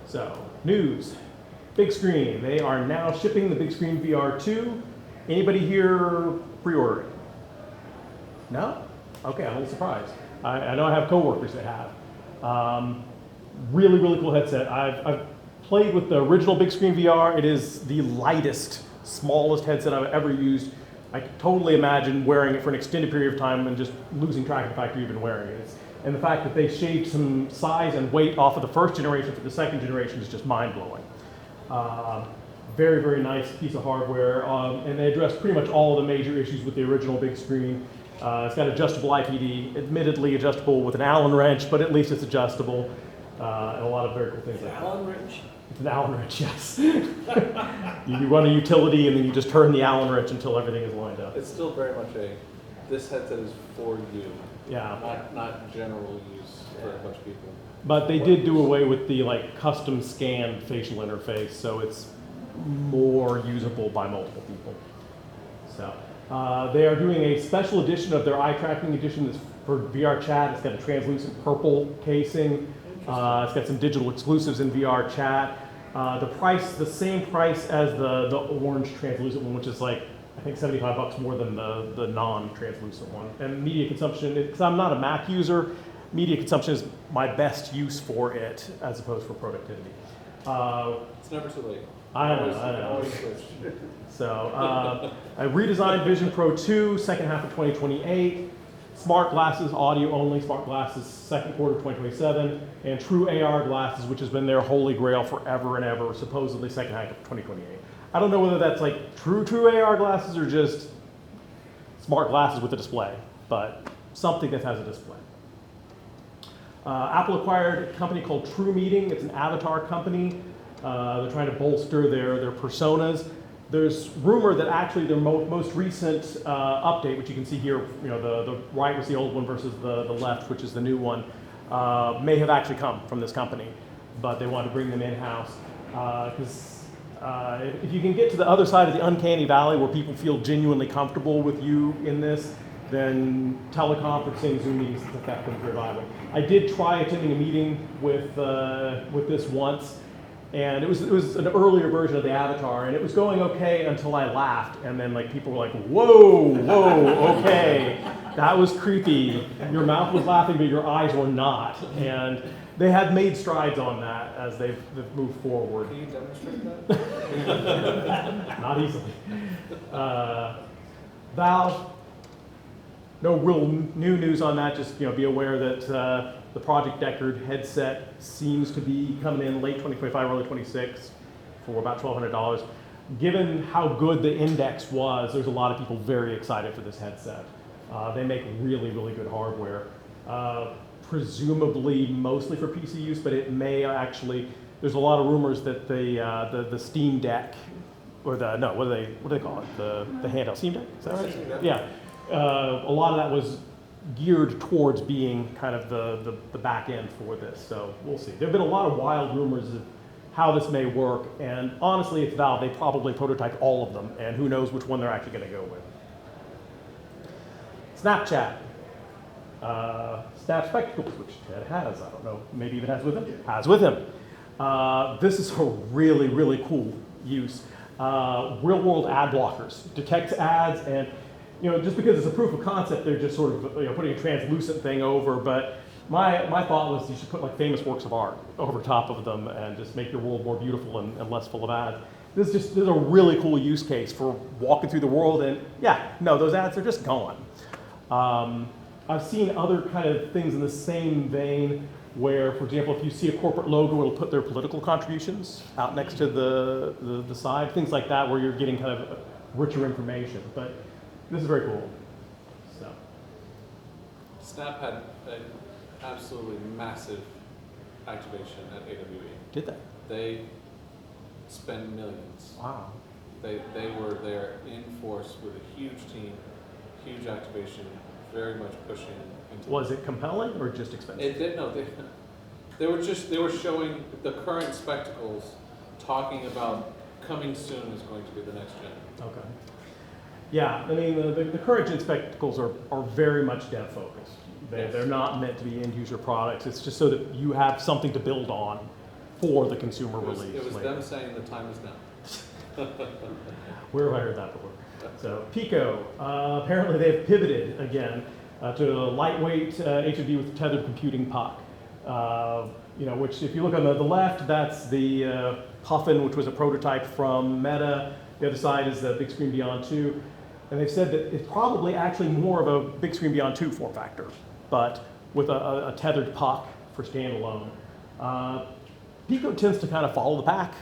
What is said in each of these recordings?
So, news. Big screen. They are now shipping the Big Screen VR2. Anybody here pre-ordering? No? Okay, I'm a little surprised. I know I have coworkers that have. Really, really cool headset. I've played with the original Big Screen VR. It is the lightest, smallest headset I've ever used. I can totally imagine wearing it for an extended period of time and just losing track of the fact you've been wearing it. And the fact that they shaved some size and weight off of the first generation for the second generation is just mind-blowing. Very, very nice piece of hardware, and they address pretty much all of the major issues with the original Big Screen. It's got adjustable IPD, admittedly adjustable with an Allen wrench, but at least it's adjustable, and a lot of very cool things like that. Allen wrench? It's an Allen wrench, yes. You run a utility and then you just turn the Allen wrench until everything is lined up. It's still very much this headset is for you. Yeah. Not general use for a bunch of people. But they did do away with the custom scanned facial interface, so it's more usable by multiple people. So they are doing a special edition of their eye tracking edition that's for VR chat. It's got a translucent purple casing. It's got some digital exclusives in VR chat. The same price as the orange translucent one, which is I think $75 more than the non-translucent one. And media consumption, because I'm not a Mac user, media consumption is my best use for it as opposed for productivity. It's never too late. I know. Always switch. So a redesigned Vision Pro 2, second half of 2028. Smart glasses, audio only, smart glasses, second quarter of 2027. And true AR glasses, which has been their holy grail forever and ever, supposedly second half of 2028. I don't know whether that's true AR glasses or just smart glasses with a display, but something that has a display. Apple acquired a company called True Meeting. It's an avatar company. They're trying to bolster their personas. There's rumor that actually their most recent update, which you can see here, the right was the old one versus the left, which is the new one, may have actually come from this company, but they want to bring them in-house. Because if you can get to the other side of the uncanny valley where people feel genuinely comfortable with you in this, then teleconferencing, Zoom meetings, things like that becomes very viable. I did try attending a meeting with this once, and it was an earlier version of the avatar, and it was going okay until I laughed, and then people were like, whoa, okay, that was creepy. Your mouth was laughing, but your eyes were not, and they have made strides on that as they've moved forward. Can you demonstrate that? Not easily. Valve. No real new news on that. Just be aware that the Project Deckard headset seems to be coming in late 2025, early 26 for about $1,200. Given how good the Index was, there's a lot of people very excited for this headset. They make really, really good hardware. Presumably mostly for PC use, but it may actually. There's a lot of rumors that the Steam Deck, or what do they call it? The handheld Steam Deck. Is that right? Yeah. A lot of that was geared towards being kind of the back end for this, so we'll see. There have been a lot of wild rumors of how this may work, and honestly, it's Valve. They probably prototyped all of them, and who knows which one they're actually going to go with. Snapchat. Snap Spectacles, which Ted has. I don't know, maybe even has with him. Has with him. This is a really, really cool use. Real-world ad blockers. Detects ads, and just because it's a proof of concept, they're just sort of putting a translucent thing over. But my thought was you should put famous works of art over top of them and just make your world more beautiful and less full of ads. This is a really cool use case for walking through the world, and those ads are just gone. I've seen other kind of things in the same vein where, for example, if you see a corporate logo, it'll put their political contributions out next to the side, things like that, where you're getting kind of richer information. But this is very cool. So. Snap had an absolutely massive activation at AWE. Did they? They spent millions. Wow. They were there in force with a huge team, huge activation, very much pushing into. Was it compelling or just expensive? They were showing the current spectacles, talking about coming soon is going to be the next gen. Okay. Yeah, I mean the current gen spectacles are very much dev focused. They're not meant to be end user products. It's just so that you have something to build on. for the consumer It release. was later. them saying the time is now. Where have I heard that before? So Pico, apparently they've pivoted again to a lightweight HUD with tethered computing puck. Which if you look on the left, that's the Puffin, which was a prototype from Meta. The other side is the Big Screen Beyond 2. And they've said that it's probably actually more of a Big Screen Beyond 2 form factor, but with a tethered puck for standalone. Pico tends to kind of follow the pack.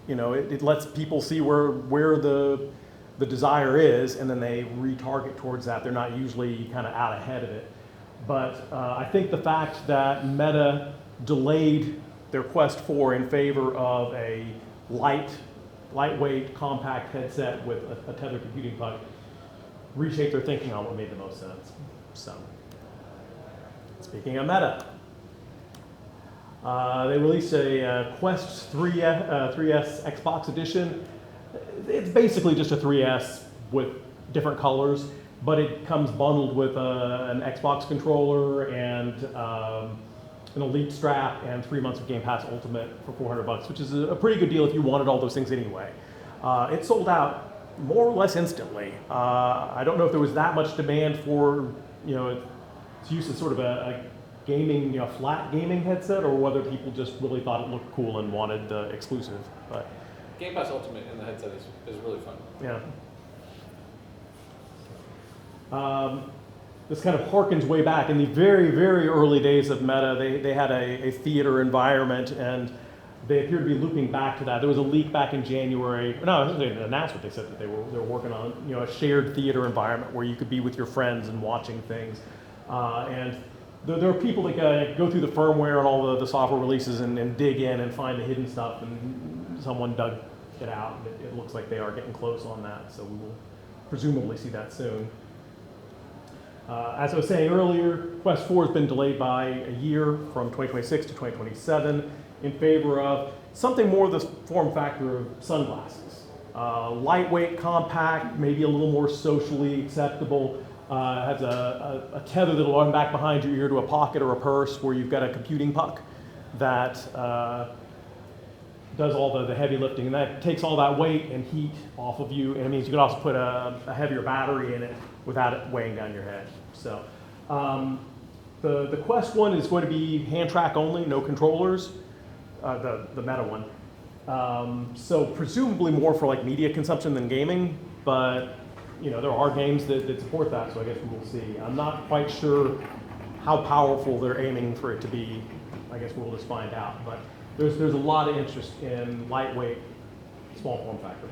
It lets people see where the desire is, and then they retarget towards that. They're not usually kind of out ahead of it. But I think the fact that Meta delayed their Quest 4 in favor of a lightweight, compact headset with a tethered computing puck reshaped their thinking on what made the most sense. So, speaking of Meta, they released a Quest 3S Xbox edition. It's basically just a 3S with different colors, but it comes bundled with an Xbox controller and an Elite strap and 3 months of Game Pass Ultimate for $400, which is a pretty good deal if you wanted all those things anyway. It sold out more or less instantly. I don't know if there was that much demand for its use as sort of a gaming, flat gaming headset, or whether people just really thought it looked cool and wanted the exclusive. But Game Pass Ultimate in the headset is really fun. yeah. This kind of harkens way back in the very, very early days of Meta. They had a theater environment, and they appear to be looping back to that. There was a leak back in January. No, it wasn't an announcement. They said that they were working on a shared theater environment where you could be with your friends and watching things. And there are people that go through the firmware and all the software releases and dig in and find the hidden stuff. And someone dug it out. And it looks like they are getting close on that. So we will presumably see that soon. As I was saying earlier, Quest 4 has been delayed by a year from 2026 to 2027 in favor of something more of the form factor of sunglasses. Lightweight, compact, maybe a little more socially acceptable. Has a tether that'll run back behind your ear to a pocket or a purse where you've got a computing puck that does all the heavy lifting, and that takes all that weight and heat off of you, and it means you can also put a heavier battery in it without it weighing down your head. So the Quest 1 is going to be hand track only, no controllers, the Meta one. So presumably more for like media consumption than gaming, but there are games that support that, so I guess we will see. I'm not quite sure how powerful they're aiming for it to be. I guess we'll just find out. But there's a lot of interest in lightweight, small form factor.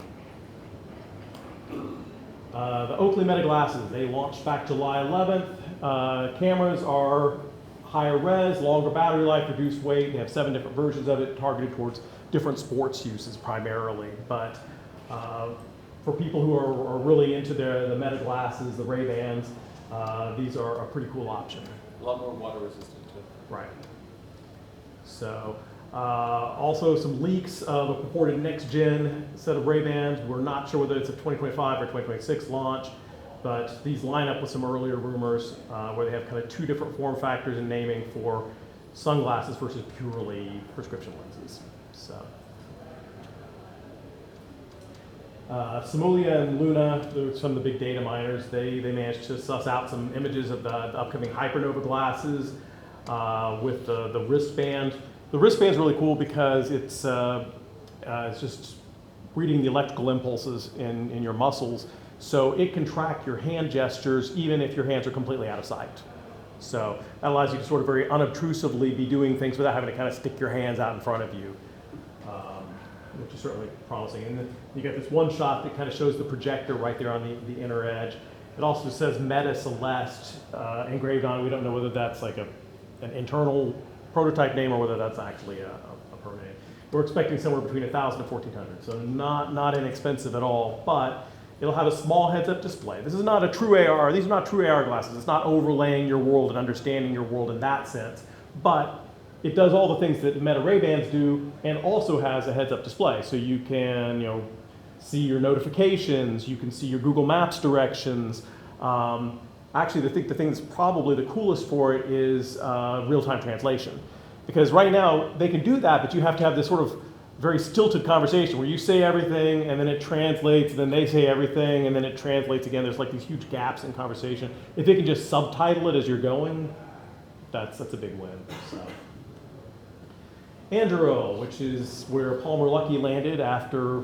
The Oakley Meta glasses, they launched back July 11th. Cameras are higher res, longer battery life, reduced weight. They have 7 different versions of it targeted towards different sports uses primarily. But for people who are really into the Meta glasses, the Ray-Bans, these are a pretty cool option. A lot more water resistant too. Right. So also some leaks of a purported next-gen set of Ray-Bans. We're not sure whether it's a 2025 or 2026 launch, but these line up with some earlier rumors where they have kind of 2 different form factors in naming for sunglasses versus purely prescription lenses. So. Simulia and Luna, some of the big data miners, they managed to suss out some images of the upcoming Hypernova glasses with the wristband. The wristband's really cool because it's just reading the electrical impulses in your muscles, so it can track your hand gestures even if your hands are completely out of sight. So that allows you to sort of very unobtrusively be doing things without having to kind of stick your hands out in front of you. Which is certainly promising. And then you get this one shot that kind of shows the projector right there on the inner edge. It also says Meta Celeste engraved on it. We don't know whether that's like an internal prototype name or whether that's actually a permanent name. We're expecting somewhere between $1,000 and $1,400, so not inexpensive at all, but it'll have a small heads-up display. This is not a true AR. These are not true AR glasses. It's not overlaying your world and understanding your world in that sense, but it does all the things that Meta Ray-Bans do, and also has a heads-up display. So you can, see your notifications. You can see your Google Maps directions. Actually, the thing that's probably the coolest for it is real-time translation. Because right now, they can do that, but you have to have this sort of very stilted conversation where you say everything and then it translates, and then they say everything and then it translates again. There's like these huge gaps in conversation. If they can just subtitle it as you're going, that's a big win. So. Anduril, which is where Palmer Luckey landed after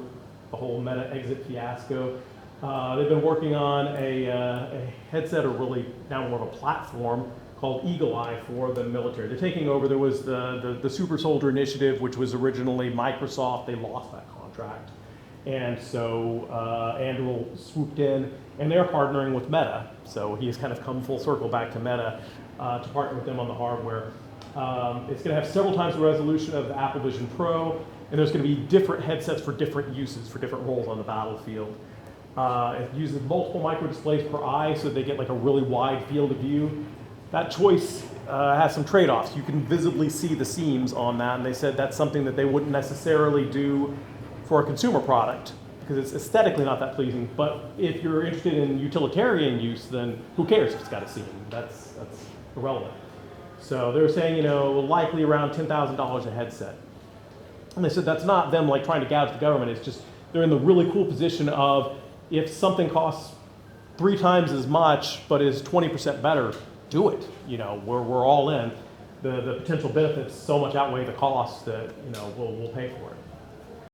the whole Meta exit fiasco. They've been working on a headset, or really now more of a platform, called Eagle Eye for the military. They're taking over. There was the Super Soldier Initiative, which was originally Microsoft. They lost that contract. And so Anduril swooped in, and they're partnering with Meta. So he has kind of come full circle back to Meta to partner with them on the hardware. It's going to have several times the resolution of the Apple Vision Pro, and there's going to be different headsets for different uses, for different roles on the battlefield. It uses multiple micro displays per eye, so they get like a really wide field of view. That choice has some trade-offs. You can visibly see the seams on that, and they said that's something that they wouldn't necessarily do for a consumer product because it's aesthetically not that pleasing. But if you're interested in utilitarian use, then who cares if it's got a seam? That's irrelevant. So they were saying, likely around $10,000 a headset. And they said that's not them like trying to gouge the government. It's just they're in the really cool position of if something costs 3 times as much but is 20% better, do it. We're all in. The potential benefits so much outweigh the costs that we'll pay for it.